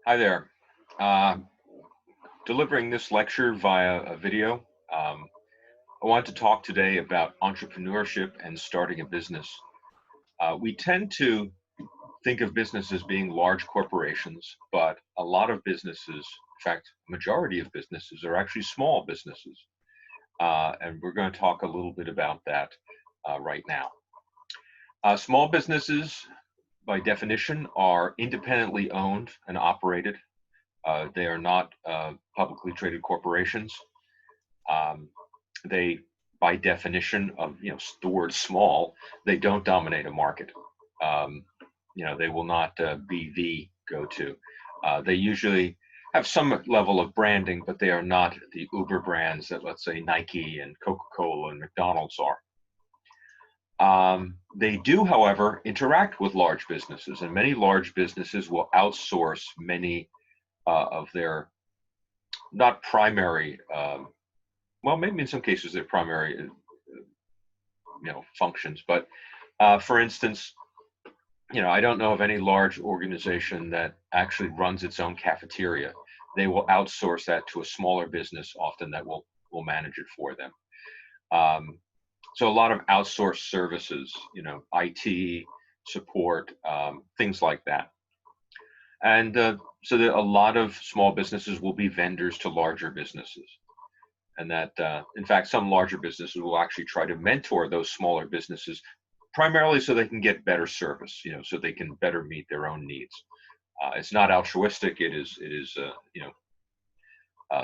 Hi there. Uh, Delivering this lecture via a video. Um, I want to talk today about entrepreneurship and starting a business. We tend to think of business as being large corporations, but a lot of businesses, in fact, majority of businesses are actually small businesses. And we're going to talk a little bit about that right now. Small businesses, by definition, are independently owned and operated. They are not publicly traded corporations. Um, they, by definition of the word small, they don't dominate a market. Um, they will not be the go-to. They usually have some level of branding, but they are not the Uber brands that, let's say, Nike and Coca-Cola and McDonald's are. They do, however, interact with large businesses, and many large businesses will outsource many of their not primary, well, maybe in some cases they're primary, functions. But for instance, I don't know of any large organization that actually runs its own cafeteria. They will outsource that to a smaller business, often that will manage it for them. Um, so a lot of outsourced services, IT support, things like that. And so that a lot of small businesses will be vendors to larger businesses. And that, in fact, some larger businesses will actually try to mentor those smaller businesses, primarily so they can get better service, so they can better meet their own needs. It's not altruistic; it is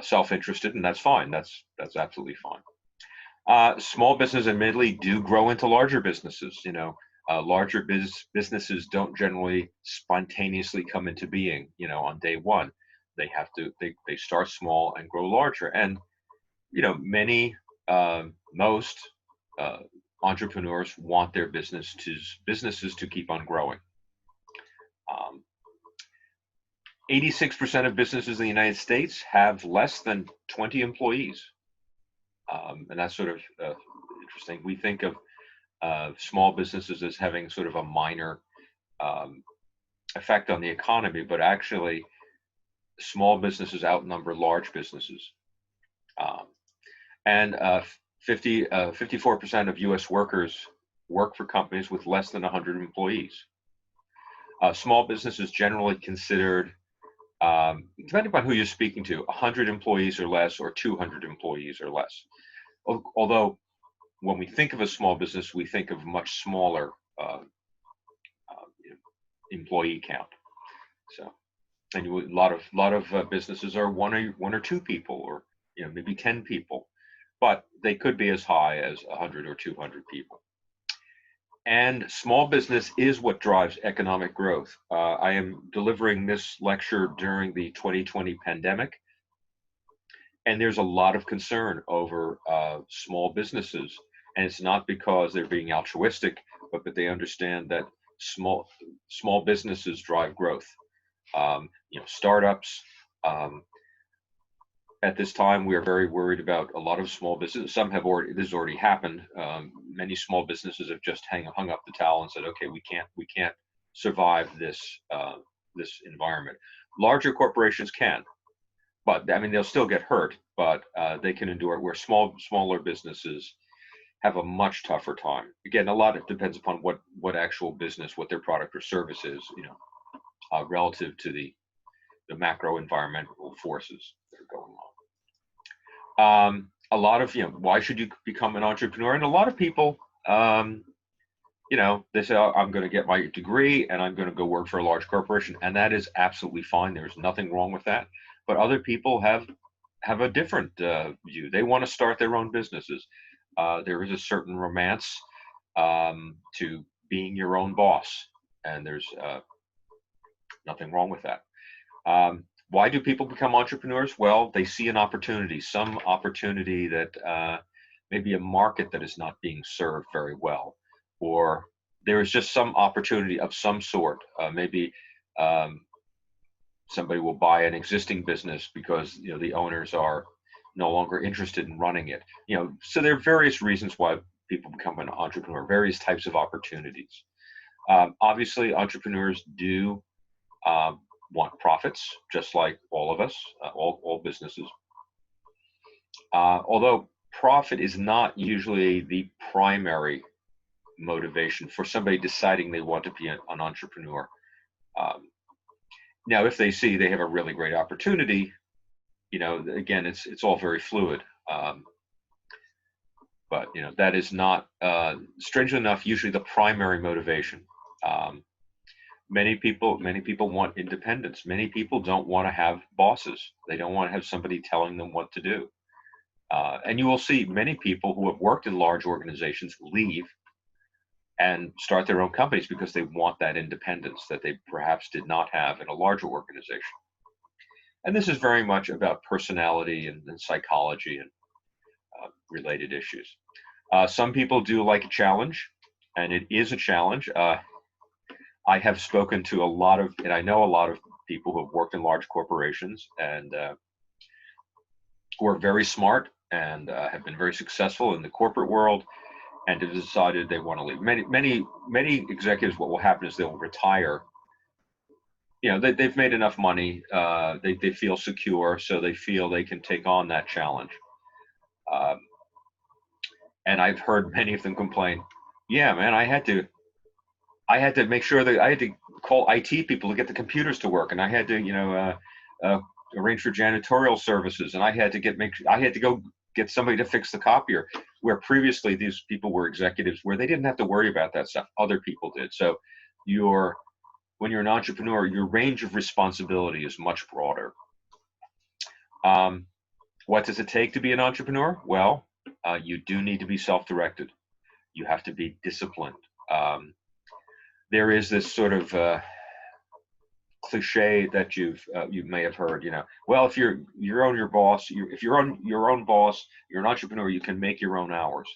self-interested, and that's fine. That's absolutely fine. Small businesses, admittedly, do grow into larger businesses. Larger businesses don't generally spontaneously come into being, on day one. They have to. They start small and grow larger. And many, most uh, entrepreneurs want their businesses to keep on growing. Um, 86% of businesses in the United States have less than 20 employees. And that's sort of interesting. We think of small businesses as having sort of a minor um, effect on the economy, but actually, small businesses outnumber large businesses. Um, and 54% of US workers work for companies with less than 100 employees. Small business is generally considered, depending upon who you're speaking to, 100 employees or less, or 200 employees or less. Although, when we think of a small business, we think of much smaller employee count. So, and a lot of businesses are one or two people, or maybe 10 people, but they could be as high as 100 or 200 people. And small business is what drives economic growth. I am delivering this lecture during the 2020 pandemic, and there's a lot of concern over small businesses. And it's not because they're being altruistic, but that they understand that small businesses drive growth. Startups. Um, at this time, we are very worried about a lot of small businesses. Some have already, this has already happened. Many small businesses have just hung up the towel and said, "Okay, we can't survive this environment." Larger corporations can, but I mean they'll still get hurt, but they can endure it. Where smaller businesses have a much tougher time. Again, a lot, it depends upon what actual business, what their product or service is, relative to the macro environmental forces that are going on. A lot of, why should you become an entrepreneur? And a lot of people, they say, "Oh, I'm going to get my degree and I'm going to go work for a large corporation," and that is absolutely fine. There's nothing wrong with that. But other people have a different view. They want to start their own businesses. There is a certain romance to being your own boss, and there's nothing wrong with that. Why do people become entrepreneurs? Well, they see an opportunity, some opportunity that maybe a market that is not being served very well, or there is just some opportunity of some sort. Maybe somebody will buy an existing business because the owners are no longer interested in running it. So there are various reasons why people become an entrepreneur, various types of opportunities. Obviously, entrepreneurs do want profits, just like all of us, all businesses. Although profit is not usually the primary motivation for somebody deciding they want to be an entrepreneur. Um, Now, if they see they have a really great opportunity, again, it's all very fluid. But that is not, strangely enough, usually the primary motivation. Um, many people want independence. Many people don't want to have bosses. They don't want to have somebody telling them what to do. And you will see many people who have worked in large organizations leave and start their own companies because they want that independence that they perhaps did not have in a larger organization. And this is very much about personality and psychology and related issues. Some people do like a challenge, and it is a challenge. I have spoken to and I know a lot of people who have worked in large corporations and who are very smart and have been very successful in the corporate world and have decided they want to leave. Many executives, what will happen is they'll retire. They've made enough money. They feel secure, so they feel they can take on that challenge. Um, and I've heard many of them complain, "Yeah, man, I had to make sure that I had to call IT people to get the computers to work, and I had to, arrange for janitorial services, and I had to go get somebody to fix the copier." Where previously these people were executives, where they didn't have to worry about that stuff, other people did. So, when you're an entrepreneur, your range of responsibility is much broader. What does it take to be an entrepreneur? Well, you do need to be self-directed. You have to be disciplined. There is this sort of cliche that you may have heard. Well, if you're your boss, if you're on your own boss, you're an entrepreneur. You can make your own hours.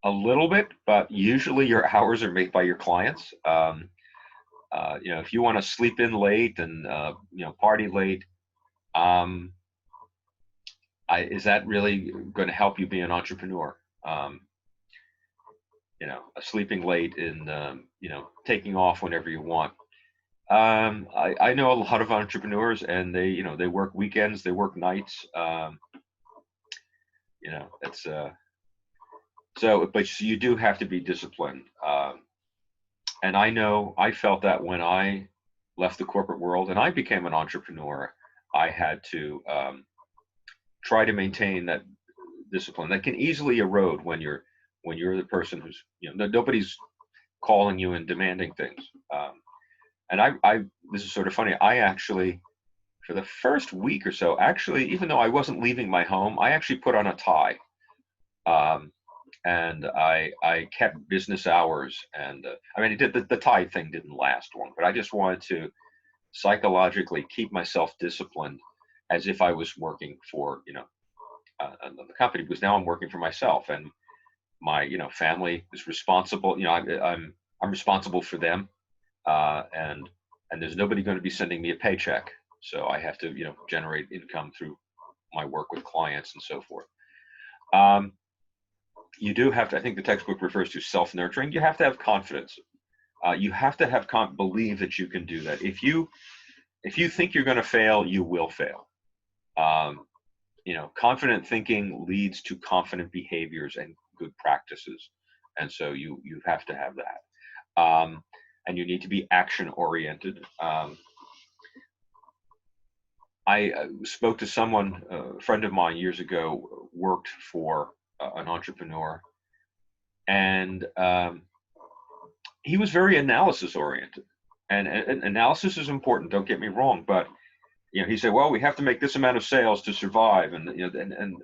A little bit, but usually your hours are made by your clients. If you want to sleep in late and party late, is that really going to help you be an entrepreneur? Sleeping late and taking off whenever you want. I know a lot of entrepreneurs, and they work weekends, they work nights. It's but you do have to be disciplined. And I know I felt that when I left the corporate world and I became an entrepreneur, I had to try to maintain that discipline that can easily erode when you're the person who's nobody's calling you and demanding things. And I this is sort of funny. I actually, for the first week or so, actually, even though I wasn't leaving my home, I actually put on a tie. And I kept business hours, and I mean, the tie thing didn't last long, but I just wanted to psychologically keep myself disciplined, as if I was working for the company, because now I'm working for myself, and my family is responsible. I'm responsible for them, and there's nobody going to be sending me a paycheck, so I have to generate income through my work with clients and so forth. You do have to, I think the textbook refers to self-nurturing. You have to have confidence. You have to have believe that you can do that. If you think you're going to fail, you will fail. Confident thinking leads to confident behaviors and good practices, and so you have to have that. And you need to be action oriented. I spoke to someone, a friend of mine years ago, worked for an entrepreneur, and he was very analysis oriented. And analysis is important, don't get me wrong, but he said, well, we have to make this amount of sales to survive. And and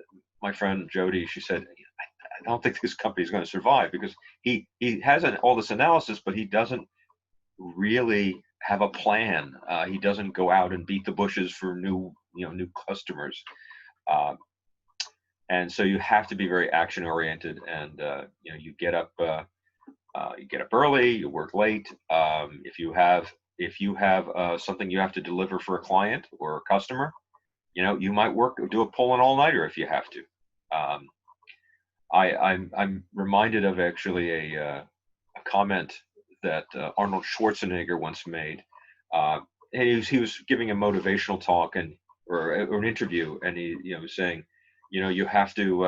my friend Jody, she said, I don't think this company is going to survive, because he has all this analysis, but he doesn't really have a plan. He doesn't go out and beat the bushes for new customers. And so you have to be very action oriented, and you get up early, you work late. If you have something you have to deliver for a client or a customer, you might do a pull an all nighter if you have to. I'm reminded of actually a comment that Arnold Schwarzenegger once made. Uh, and he was giving a motivational talk or an interview, and he was saying, you have to do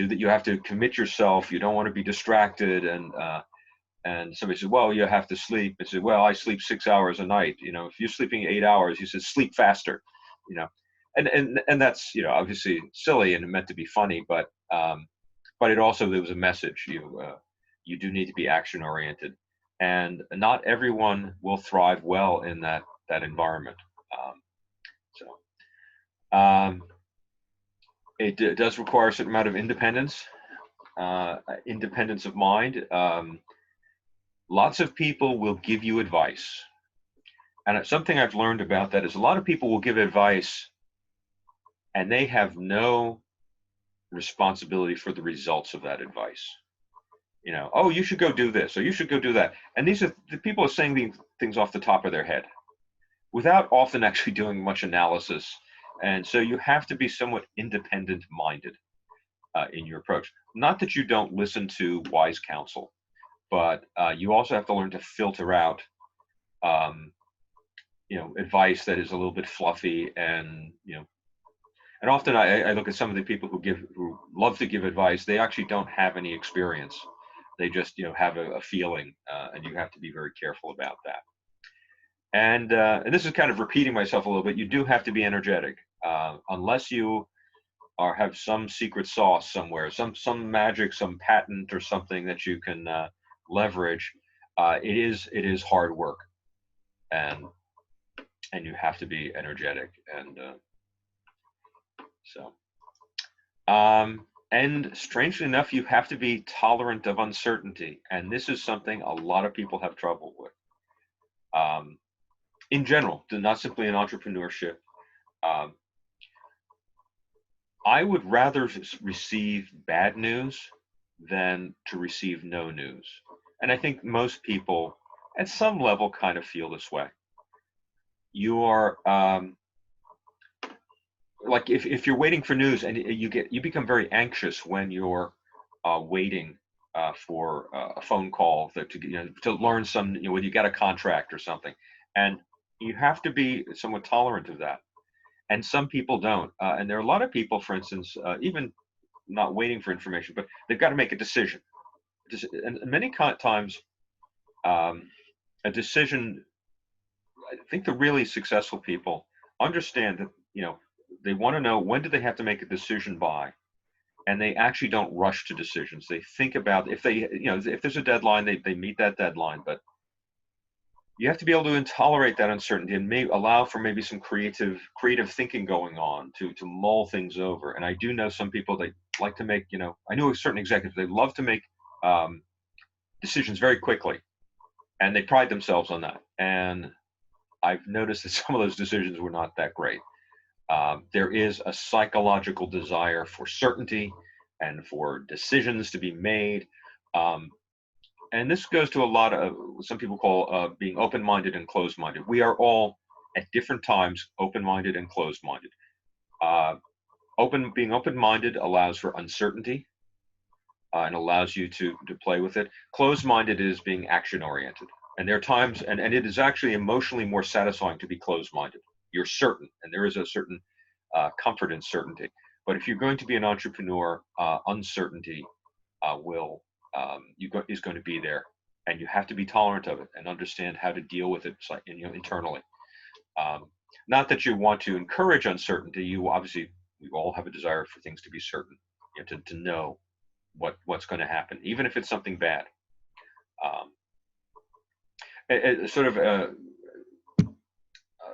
that. You have to commit yourself. You don't want to be distracted. And somebody said, well, you have to sleep. I said, well, I sleep 6 hours a night. If you're sleeping 8 hours, he says, sleep faster. You know, and that's obviously silly and meant to be funny, but it also there was a message. You do need to be action oriented, and not everyone will thrive well in that environment. Um, so it does require a certain amount of independence of mind. Lots of people will give you advice, and something I've learned about that is a lot of people will give advice, and they have no responsibility for the results of that advice. Oh, you should go do this, or you should go do that. And these are the people are saying these things off the top of their head without often actually doing much analysis. And so you have to be somewhat independent minded in your approach. Not that you don't listen to wise counsel, but you also have to learn to filter out, advice that is a little bit fluffy and often I look at some of the people who love to give advice. They actually don't have any experience. They just have a feeling, and you have to be very careful about that. And this is kind of repeating myself a little bit. You do have to be energetic, unless you have some secret sauce somewhere, some magic, some patent or something that you can leverage. It is hard work, and you have to be energetic and strangely enough, you have to be tolerant of uncertainty. And this is something a lot of people have trouble with. In general, not simply in entrepreneurship. I would rather receive bad news than to receive no news. And I think most people at some level kind of feel this way. You are, like if you're waiting for news and you become very anxious when you're waiting for a phone call to learn when you get a contract or something, and you have to be somewhat tolerant of that. And some people don't, and there are a lot of people, for instance, even not waiting for information, but they've got to make a decision. And many times, a decision. I think the really successful people understand that they want to know when do they have to make a decision by, and they actually don't rush to decisions. They think about if there's a deadline, they meet that deadline. But you have to be able to tolerate that uncertainty and may allow for maybe some creative thinking going on to mull things over. And I do know some people, they like to make, I know certain executives, they love to make decisions very quickly, and they pride themselves on that. And I've noticed that some of those decisions were not that great. There is a psychological desire for certainty and for decisions to be made. And this goes to a lot of some people call being open-minded and closed-minded. We are all at different times open-minded and closed-minded. Being open-minded allows for uncertainty and allows you to play with it. Closed-minded is being action-oriented. And there are times, and it is actually emotionally more satisfying to be closed-minded. You're certain, and there is a certain comfort in certainty. But if you're going to be an entrepreneur, uncertainty is going to be there, and you have to be tolerant of it and understand how to deal with it internally. Not that you want to encourage uncertainty. We all have a desire for things to be certain, to know what's going to happen, even if it's something bad. Sort of a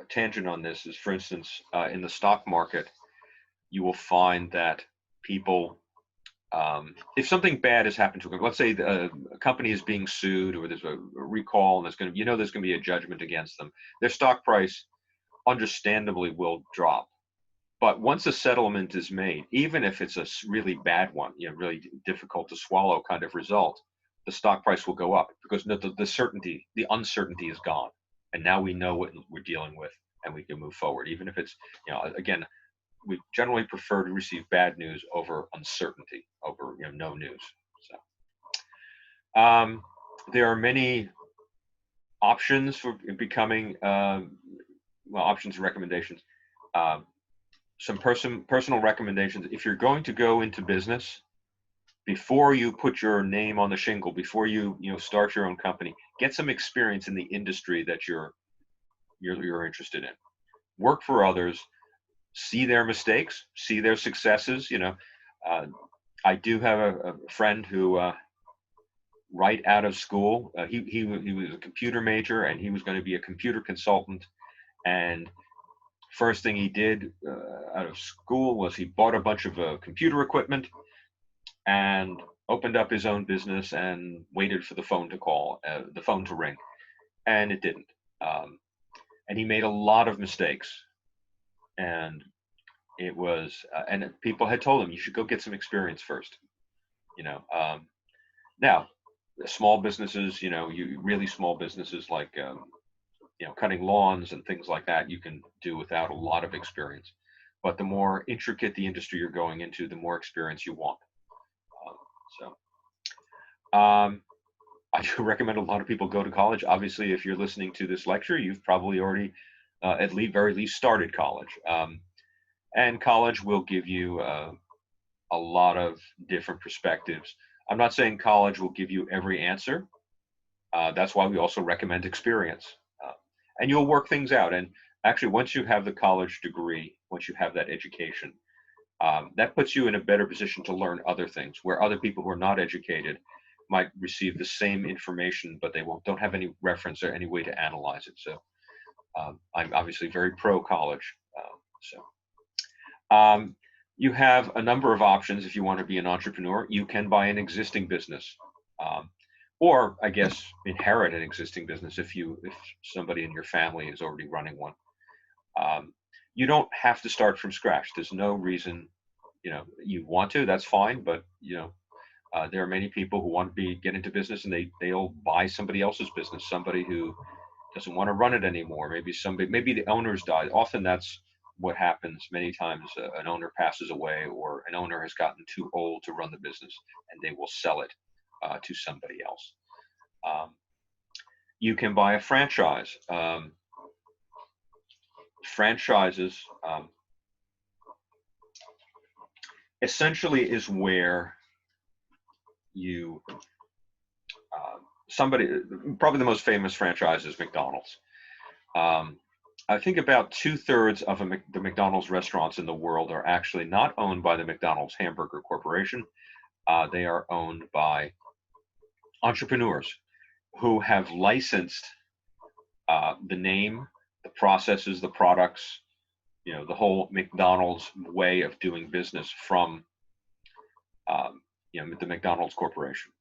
tangent on this is, for instance, in the stock market, you will find that people, if something bad has happened to them, let's say a company is being sued or there's a recall and there's going to be a judgment against them, their stock price understandably will drop. But once a settlement is made, even if it's a really bad one, really difficult to swallow kind of result, the stock price will go up because the uncertainty is gone. And now we know what we're dealing with and we can move forward. Even if it's, again, we generally prefer to receive bad news over uncertainty, over no news. So there are many options for becoming, well, options and recommendations. Um, some personal recommendations. If you're going to go into business, before you put your name on the shingle, before you start your own company, get some experience in the industry that you're interested in. Work for others, see their mistakes, see their successes. Uh, I do have a friend who, right out of school, he was a computer major and he was going to be a computer consultant. And first thing he did out of school was he bought a bunch of computer equipment and opened up his own business and waited for the phone to ring, and it didn't. Um, and he made a lot of mistakes, and and people had told him you should go get some experience first. You know, now small businesses, you really small businesses like cutting lawns and things like that, you can do without a lot of experience. But the more intricate the industry you're going into, the more experience you want. Um, so I do recommend a lot of people go to college. Obviously, if you're listening to this lecture, you've probably already, at least very least, started college. And college will give you a lot of different perspectives. I'm not saying college will give you every answer. That's why we also recommend experience. Uh, and you'll work things out. And actually, once you have the college degree, once you have that education, that puts you in a better position to learn other things, where other people who are not educated might receive the same information, but they don't have any reference or any way to analyze it. So I'm obviously very pro college. Um, you have a number of options if you want to be an entrepreneur. You can buy an existing business, um, or I guess inherit an existing business if somebody in your family is already running one. Um, you don't have to start from scratch. There's no reason, you want to. That's fine, but there are many people who want to get into business and they'll buy somebody else's business, somebody who doesn't want to run it anymore. Maybe the owners died. Often that's what happens. Many times an owner passes away or an owner has gotten too old to run the business and they will sell it to somebody else. You can buy a franchise. Franchises essentially is where you probably the most famous franchise is McDonald's. I think about 2/3 of the McDonald's restaurants in the world are actually not owned by the McDonald's Hamburger Corporation. They are owned by entrepreneurs who have licensed the name, the processes, the products, the whole McDonald's way of doing business from the McDonald's Corporation.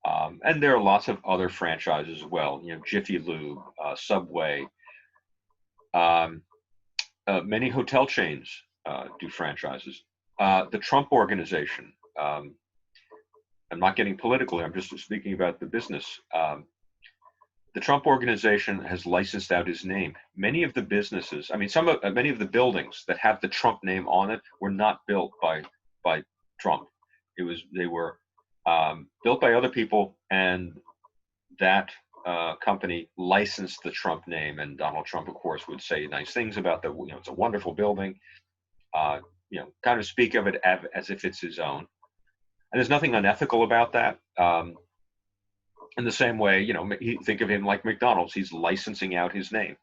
And there are lots of other franchises as well. Jiffy Lube, Subway. Many hotel chains do franchises. The Trump Organization. I'm not getting political. I'm just speaking about the business. The Trump Organization has licensed out his name. Many of the businesses, many of the buildings that have the Trump name on it were not built by Trump. They were built by other people, and that company licensed the Trump name. And Donald Trump, of course, would say nice things about it's a wonderful building. Kind of speak of it as if it's his own. And there's nothing unethical about that. In the same way, think of him like McDonald's. He's licensing out his name.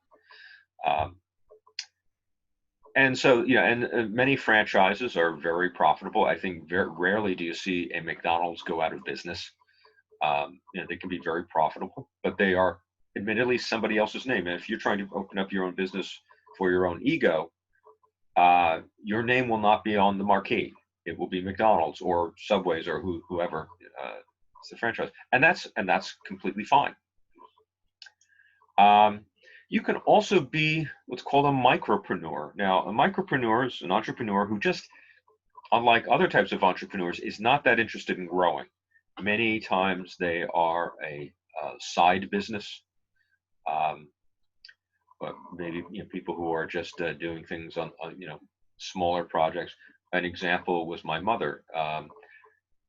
And so, and many franchises are very profitable. I think very rarely do you see a McDonald's go out of business. They can be very profitable, but they are admittedly somebody else's name. And if you're trying to open up your own business for your own ego, your name will not be on the marquee. It will be McDonald's or Subways or whoever is the franchise, and that's completely fine. You can also be what's called a micropreneur. Now, a micropreneur is an entrepreneur who just, unlike other types of entrepreneurs, is not that interested in growing. Many times they are a side business, but maybe people who are just doing things on smaller projects. An example was my mother.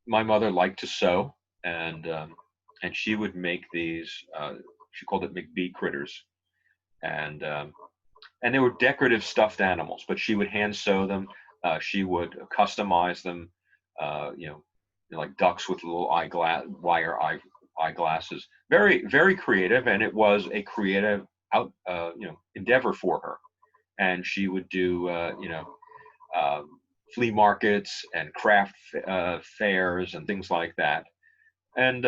My mother liked to sew, and and she would make these. She called it McBee critters, and they were decorative stuffed animals. But she would hand sew them. She would customize them. You know, like ducks with little eyeglasses. Very very creative, and it was a creative endeavor for her. And she would do flea markets and craft fairs and things like that. And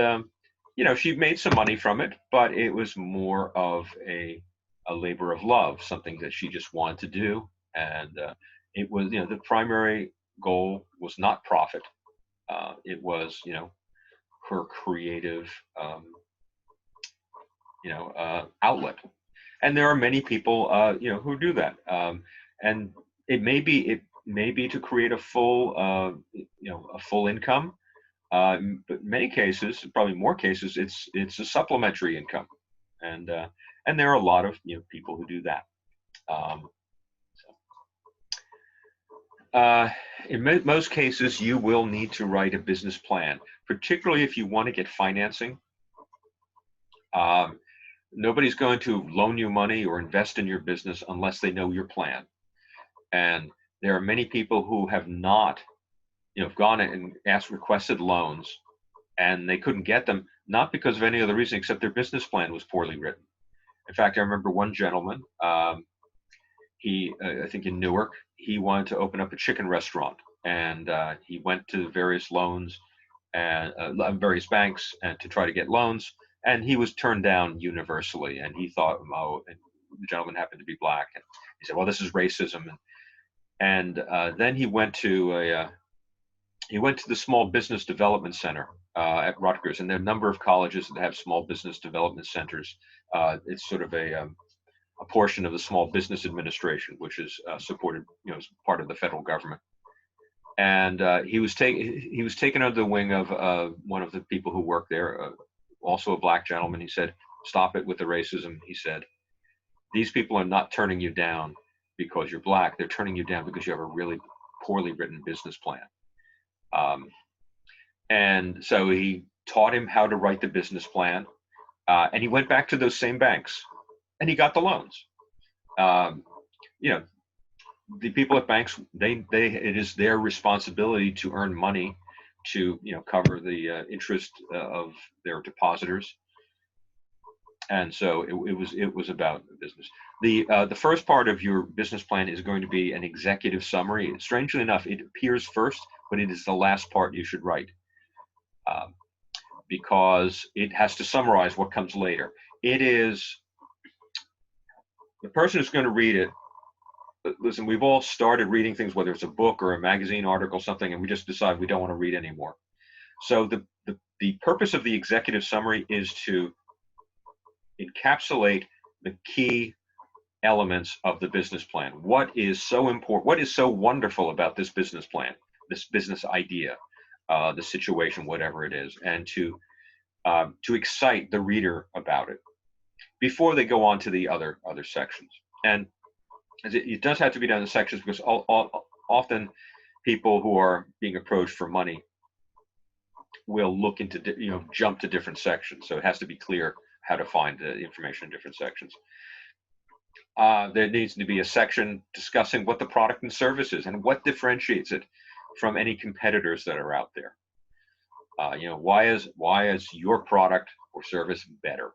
she made some money from it, but it was more of a labor of love, something that she just wanted to do. And it was, the primary goal was not profit. It was, her creative, outlet. And there are many people, who do that. And it may be to create a full income. But many cases, probably more cases, it's a supplementary income, and there are a lot of people who do that. Um, in most cases, you will need to write a business plan, particularly if you want to get financing. Um, Nobody's going to loan you money or invest in your business unless they know your plan. And there are many people who have not, gone and requested loans, and they couldn't get them, not because of any other reason except their business plan was poorly written. In fact, I remember one gentleman, I think in Newark, he wanted to open up a chicken restaurant, and he went to various loans and various banks and to try to get loans, and he was turned down universally. And he thought, oh, and the gentleman happened to be black, and he said, well, this is racism. And then he went to the Small Business Development Center at Rutgers, and there are a number of colleges that have small business development centers. It's sort of a portion of the Small Business Administration, which is supported, as part of the federal government. And he was taken under the wing of one of the people who work there, also a black gentleman. He said, "Stop it with the racism." He said, "These people are not turning you down because you're black. They're turning you down because you have a really poorly written business plan." And so he taught him how to write the business plan, and he went back to those same banks, and he got the loans. Um, you know, the people at banks, it is their responsibility to earn money to cover the interest of their depositors, and so it was about business. The first part of your business plan is going to be an executive summary. Strangely enough, it appears first, but it is the last part you should write. Because it has to summarize what comes later. It is the person who's going to read it. Listen, we've all started reading things, whether it's a book or a magazine article, something, and we just decide we don't want to read anymore. So the purpose of the executive summary is to encapsulate the key elements of the business plan. What is so important? What is so wonderful about this business plan, this business idea, the situation, whatever it is, and to excite the reader about it before they go on to the other sections. And it does have to be done in sections because often people who are being approached for money will look into jump to different sections. So it has to be clear how to find the information in different sections. There needs to be a section discussing what the product and service is and what differentiates it from any competitors that are out there. Why is your product or service better?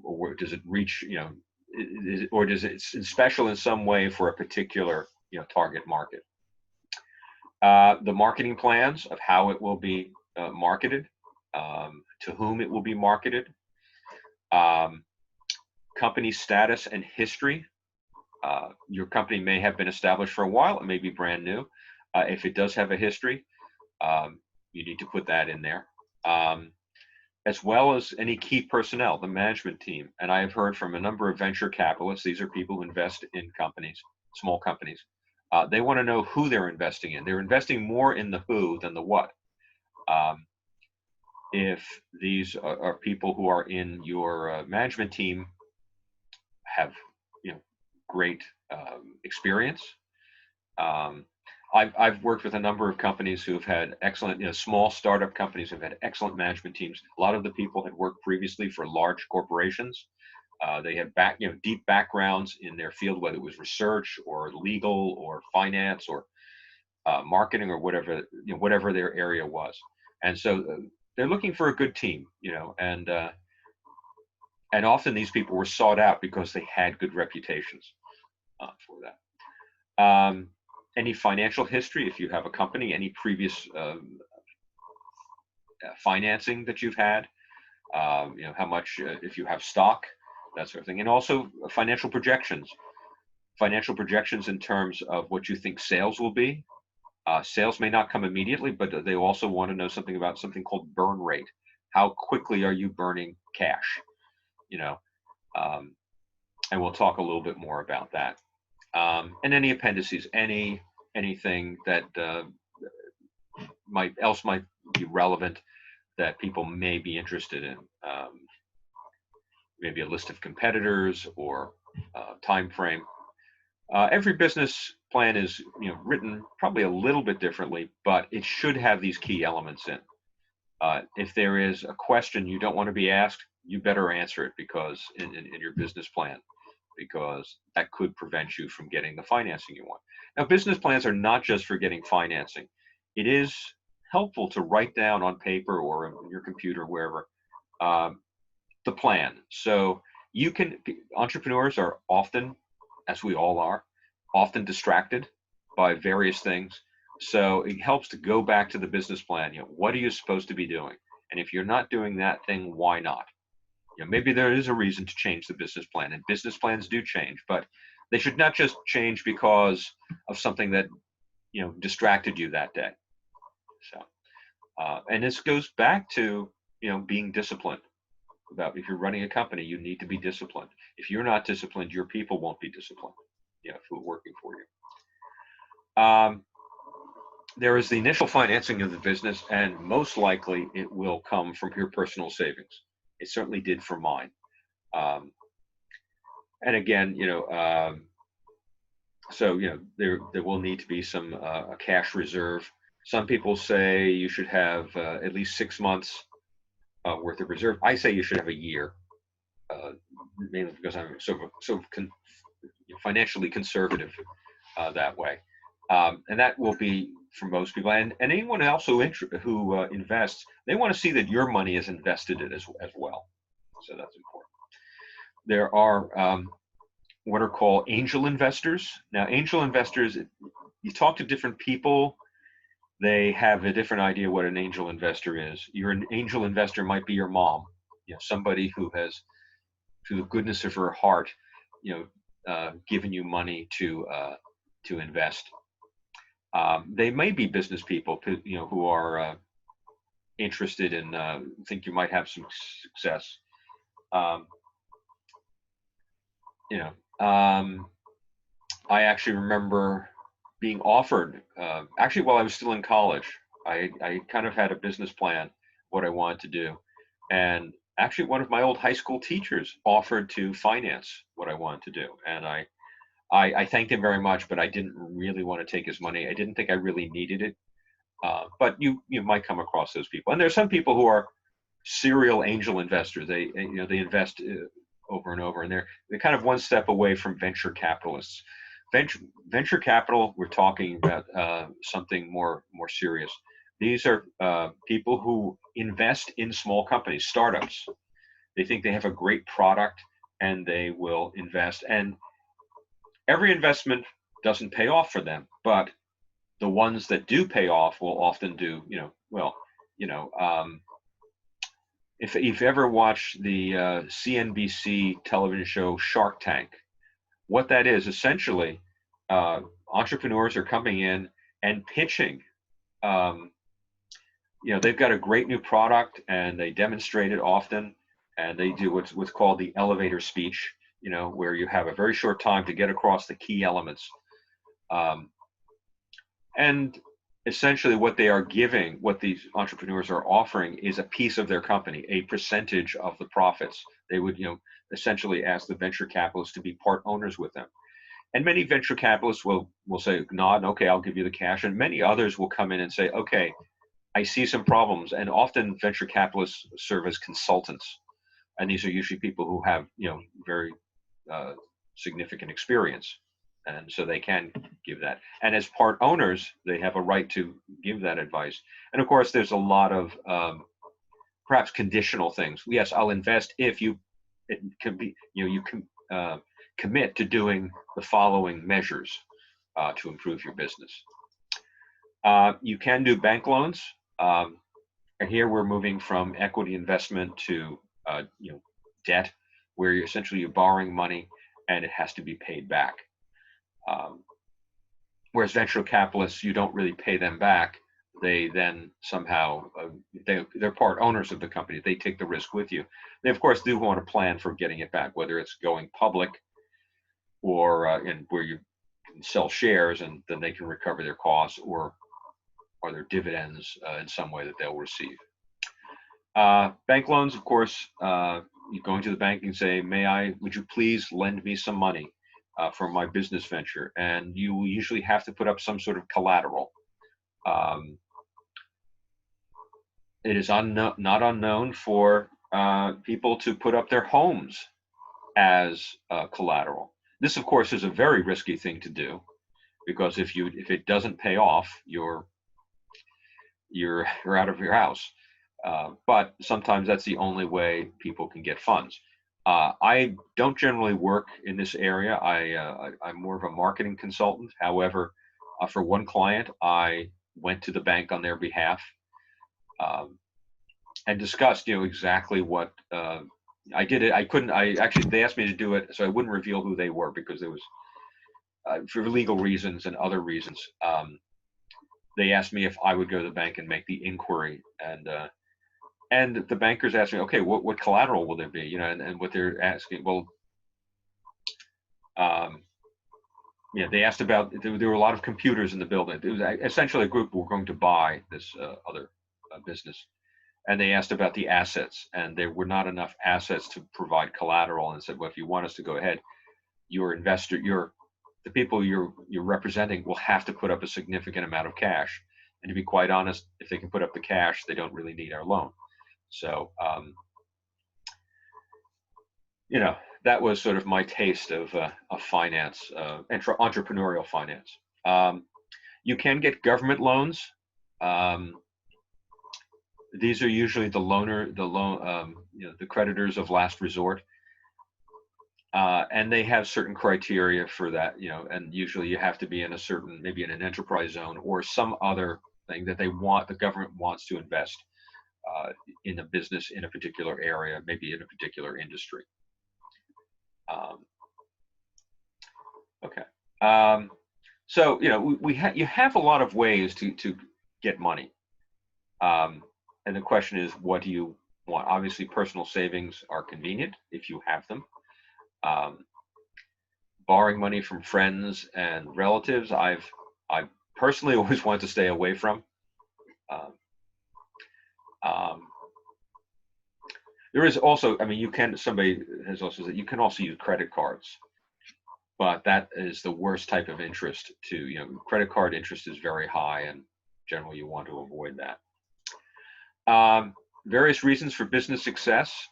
Or does it reach, or does it special in some way for a particular, target market? The marketing plans of how it will be marketed, to whom it will be marketed, company status and history. Your company may have been established for a while. It may be brand new. If it does have a history, you need to put that in there, as well as any key personnel, the management team. And I have heard from a number of venture capitalists. These are people who invest in companies, small companies. They want to know who they're investing in. They're investing more in the who than the what. If these are people who are in your management team, have great experience. I've worked with a number of companies who have had excellent, small startup companies have had excellent management teams. A lot of the people had worked previously for large corporations. They had deep backgrounds in their field, whether it was research or legal or finance or marketing or whatever their area was. And so they're looking for a good team, and often these people were sought out because they had good reputations for that. Any financial history, if you have a company, any previous financing that you've had, how much, if you have stock, that sort of thing. And also financial projections in terms of what you think sales will be. Sales may not come immediately, but they also want to know something about something called burn rate. How quickly are you burning cash? And we'll talk a little bit more about that. And any appendices, anything that might be relevant that people may be interested in. Maybe a list of competitors or time frame. Every business plan is written probably a little bit differently, but it should have these key elements in. If there is a question you don't want to be asked, you better answer it because in your business plan, because that could prevent you from getting the financing you want. Now, business plans are not just for getting financing. It is helpful to write down on paper or in your computer, wherever, the plan. So entrepreneurs are often, as we all are, often distracted by various things. So it helps to go back to the business plan. What are you supposed to be doing? And if you're not doing that thing, why not? Maybe there is a reason to change the business plan, and business plans do change, but they should not just change because of something that distracted you that day. So, and this goes back to being disciplined. About if you're running a company, you need to be disciplined. If you're not disciplined, your people won't be disciplined. If we're working for you. There is the initial financing of the business, and most likely it will come from your personal savings. It certainly did for mine. And again, so there will need to be some a cash reserve. Some people say you should have at least 6 months worth of reserve. I say you should have a year, mainly because I'm financially conservative that way. And that will be for most people, and anyone else who invests, they want to see that your money is invested in as well. So that's important. There are what are called angel investors. Now, angel investors, you talk to different people, they have a different idea what an angel investor is. An angel investor might be your mom, somebody who has, through the goodness of her heart, given you money to invest. They may be business people, who are interested in, think you might have some success. I actually remember being offered, actually while I was still in college, I kind of had a business plan, what I wanted to do. And actually one of my old high school teachers offered to finance what I wanted to do. And I thanked him very much, but I didn't really want to take his money. I didn't think I really needed it. But you might come across those people. And there's some people who are serial angel investors. They invest over and over, and they're kind of one step away from venture capitalists. Venture capital, we're talking about something more serious. These are people who invest in small companies, startups. They think they have a great product, and they will invest. And every investment doesn't pay off for them, but the ones that do pay off will often do, if you've ever watched the CNBC television show Shark Tank, what that is essentially, entrepreneurs are coming in and pitching. They've got a great new product and they demonstrate it often, and they do what's called the elevator speech, where you have a very short time to get across the key elements. And essentially what these entrepreneurs are offering is a piece of their company, a percentage of the profits. They would, essentially ask the venture capitalists to be part owners with them. And many venture capitalists will say, nod, okay, I'll give you the cash. And many others will come in and say, okay, I see some problems. And often venture capitalists serve as consultants. And these are usually people who have, very uh, significant experience. And so they can give that. And as part owners, they have a right to give that advice. And of course, there's a lot of perhaps conditional things. Yes, I'll invest if it can be, you can commit to doing the following measures to improve your business. You can do bank loans. And here we're moving from equity investment to debt, where you're borrowing money and it has to be paid back. Whereas venture capitalists, you don't really pay them back. They then somehow, they're part owners of the company. They take the risk with you. They, of course, do want to plan for getting it back, whether it's going public or where you can sell shares and then they can recover their costs, or their dividends in some way that they'll receive. Bank loans, of course, you go into the bank and say, would you please lend me some money for my business venture? And you usually have to put up some sort of collateral. It is not unknown for people to put up their homes as collateral. This, of course, is a very risky thing to do, because if it doesn't pay off, you're out of your house. But sometimes that's the only way people can get funds. I don't generally work in this area. I'm more of a marketing consultant. However, for one client, I went to the bank on their behalf and discussed, exactly what I did. They asked me to do it, so I wouldn't reveal who they were, because there was for legal reasons and other reasons. They asked me if I would go to the bank and make the inquiry, and the bankers asked me, okay, what collateral will there be? And what they're asking, well, they asked about, there were a lot of computers in the building. It was essentially a group who were going to buy this other business. And they asked about the assets, and there were not enough assets to provide collateral, and said, well, if you want us to go ahead, the people you're representing will have to put up a significant amount of cash. And to be quite honest, if they can put up the cash, they don't really need our loan. So, that was sort of my taste of finance, entrepreneurial finance. You can get government loans. These are usually the creditors of last resort. And they have certain criteria for that, and usually you have to be maybe in an enterprise zone or some other thing that the government wants to invest in a business in a particular area, maybe in a particular industry. Okay. So, you have a lot of ways to get money. And the question is, what do you want? Obviously, personal savings are convenient if you have them. Borrowing money from friends and relatives, I personally always want to stay away from. There is also, somebody has also said you can also use credit cards, but that is the worst type of interest too. Credit card interest is very high, and generally you want to avoid that. Various reasons for business success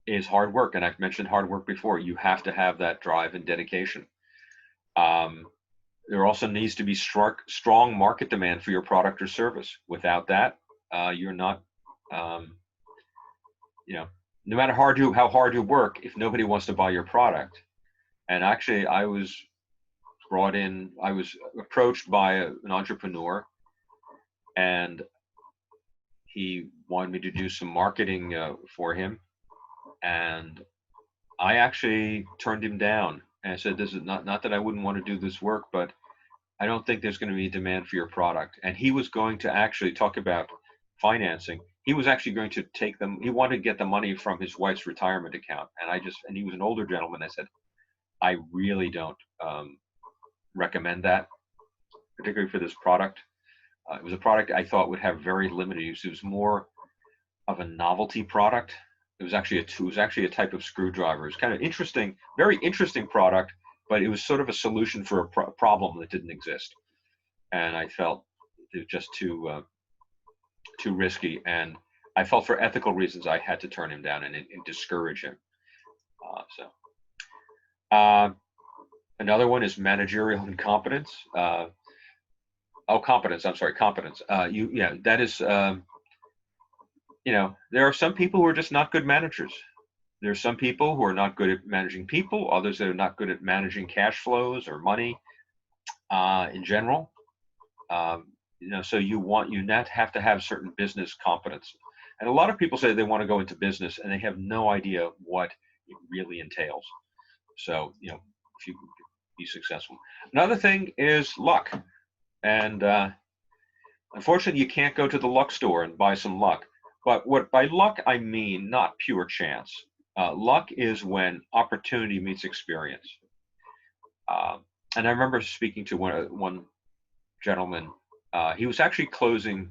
is hard work, and I've mentioned hard work before. You have to have that drive and dedication. There also needs to be strong market demand for your product or service. Without that, you're not, no matter how hard you work, if nobody wants to buy your product. And actually, I was approached by an entrepreneur, and he wanted me to do some marketing for him. And I actually turned him down, and I said, this is not that I wouldn't want to do this work, but I don't think there's going to be demand for your product. And he was going to actually talk about financing. He was actually going to he wanted to get the money from his wife's retirement account. And he was an older gentleman. I said, I really don't recommend that, particularly for this product. It was a product I thought would have very limited use. It was more of a novelty product. it was actually a type of screwdriver. It's kind of interesting, very interesting product, but it was sort of a solution for a problem that didn't exist. And I felt it was just too risky. And I felt for ethical reasons I had to turn him down and discourage him. Uh, Another one is managerial incompetence. Competence. I'm sorry, competence. That is. There are some people who are just not good managers. There are some people who are not good at managing people. Others that are not good at managing cash flows or money in general. So you not have to have certain business competence. And a lot of people say they want to go into business and they have no idea what it really entails. So, if you be successful. Another thing is luck. And unfortunately, you can't go to the luck store and buy some luck. But what by luck, I mean not pure chance. Luck is when opportunity meets experience. And I remember speaking to one gentleman. He was actually closing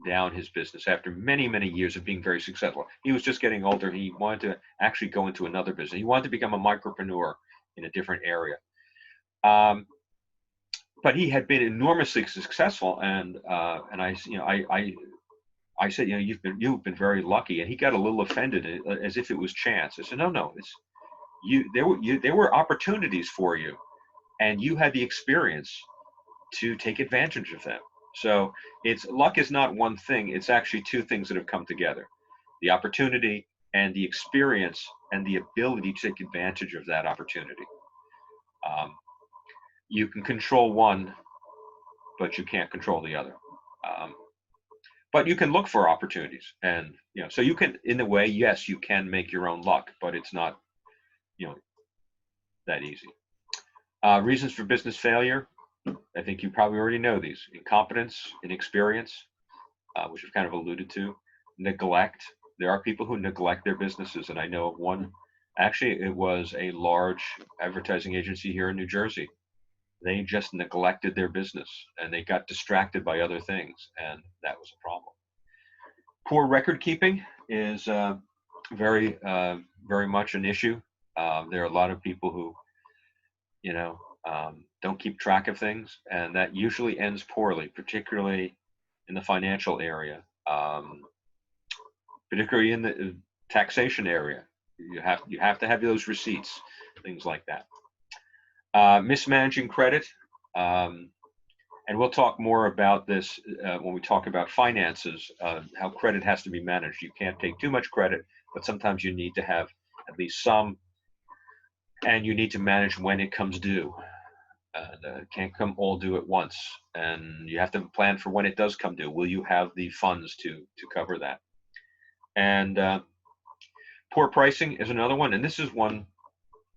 down his business after many, many years of being very successful. He was just getting older. He wanted to actually go into another business. He wanted to become a micropreneur in a different area. But he had been enormously successful, and I said, you've been very lucky, and he got a little offended, as if it was chance. I said, no, it's there were opportunities for you, and you had the experience to take advantage of them. So luck is not one thing; it's actually two things that have come together: the opportunity and the experience and the ability to take advantage of that opportunity. You can control one, but you can't control the other. But you can look for opportunities, and so you can, in a way, yes, you can make your own luck, but it's not, that easy. Reasons for business failure. I think you probably already know these: incompetence, inexperience, which we've kind of alluded to, neglect. There are people who neglect their businesses, and I know of one. Actually, it was a large advertising agency here in New Jersey. They just neglected their business, and they got distracted by other things, and that was a problem. Poor record keeping is very, very much an issue. There are a lot of people who, don't keep track of things, and that usually ends poorly, particularly in the financial area, particularly in the taxation area. You have to have those receipts, things like that. Mismanaging credit, and we'll talk more about this when we talk about finances, how credit has to be managed. You can't take too much credit, but sometimes you need to have at least some, and you need to manage when it comes due. It can't come all due at once, and you have to plan for when it does come due. Will you have the funds to cover that? And poor pricing is another one, and this is one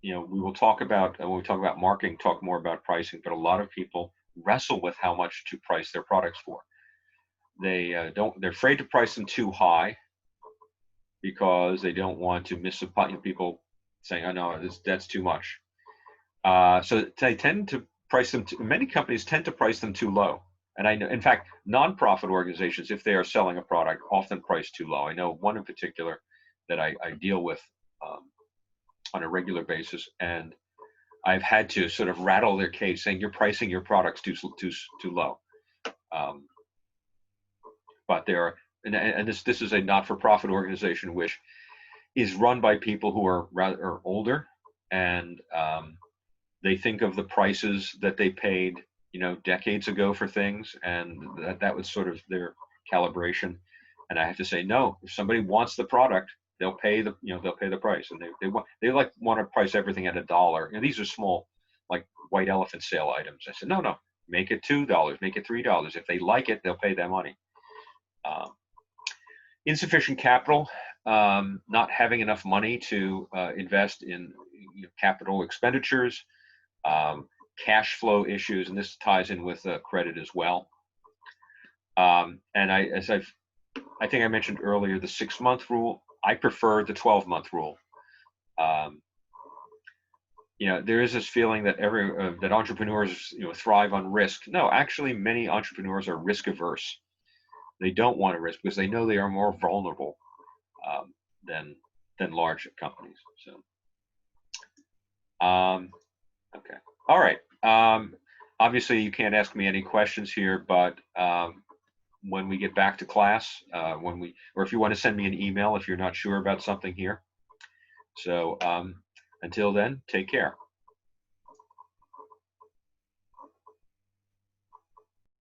we will talk about when we talk about marketing, talk more about pricing, but a lot of people wrestle with how much to price their products for. They're afraid to price them too high because they don't want to miss people saying, oh no, that's too much. So they tend to price them, many companies tend to price them too low. And I know, in fact, nonprofit organizations, if they are selling a product, often price too low. I know one in particular that I deal with on a regular basis, and I've had to sort of rattle their cage saying you're pricing your products too low. But there are, and this is a not-for-profit organization which is run by people who are rather older, and they think of the prices that they paid decades ago for things, and that was sort of their calibration. And I have to say, no, if somebody wants the product, they'll pay the price, and they want to price everything at $1. These are small, like white elephant sale items. I said, no, make it $2, make it $3. If they like it, they'll pay that money. Insufficient capital, not having enough money to invest in capital expenditures, cash flow issues, and this ties in with credit as well. And I think I mentioned earlier, the 6-month rule. I prefer the 12-month rule. There is this feeling that that entrepreneurs thrive on risk. No, actually, many entrepreneurs are risk averse. They don't want to risk because they know they are more vulnerable than than large companies. So, okay, all right. Obviously, you can't ask me any questions here, but when we get back to class, or if you want to send me an email if you're not sure about something here. So until then, take care.